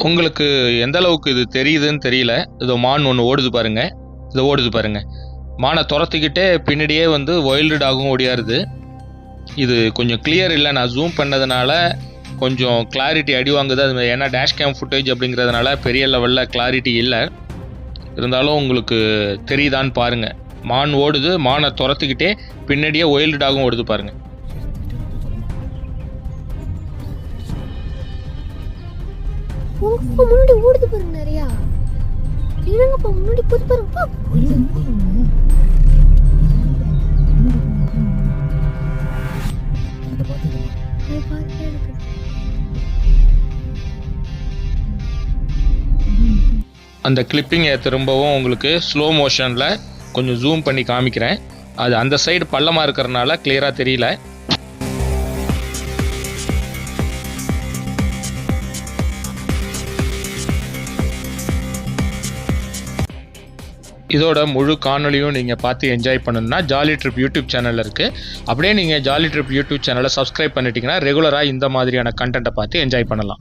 உங்களுக்கு எந்த அளவுக்கு இது தெரியுதுன்னு தெரியல. இதோ மான் ஒன்று ஓடுது பாருங்க, இதை ஓடுது பாருங்க. மானை துரத்திக்கிட்டே பின்னாடியே வந்து வைல்டு டாகும் ஓடியாருது. இது கொஞ்சம் கிளியர் இல்லை, நான் ஜூம் பண்ணதுனால கொஞ்சம் கிளாரிட்டி அடி வாங்குது. அது ஏன்னா டேஷ் கேம் ஃபுட்டேஜ் அப்படிங்கிறதுனால பெரிய லெவலில் கிளாரிட்டி இல்லை. இருந்தாலும் உங்களுக்கு தெரியுதான்னு பாருங்கள். மான் ஓடுது, மானை துரத்திக்கிட்டே பின்னாடியே வைல்டு டாகும் ஓடுது பாருங்க. முன்னாடி ஓடுது பாருங்க நிறையா. இருங்கப்பா, முன்னாடி போது பாருங்கப்பா. அந்த கிளிப்பிங்கை திரும்பவும் உங்களுக்கு ஸ்லோ மோஷனில் கொஞ்சம் ஜூம் பண்ணி காமிக்கிறேன். அது அந்த சைடு பள்ளமாக இருக்கிறதுனால கிளியராக தெரியல. இதோட முழு காணொலியும் நீங்கள் பார்த்து என்ஜாய் பண்ணணும்னா ஜாலி ட்ரிப் யூடியூப் சேனல் இருக்குது. அப்படியே நீங்கள் ஜாலி ட்ரிப் யூடியூப் சேனலை சப்ஸ்கிரைப் பண்ணிட்டீங்கன்னா ரெகுலராக இந்த மாதிரியான கண்டென்ட்டை பார்த்து என்ஜாய் பண்ணலாம்.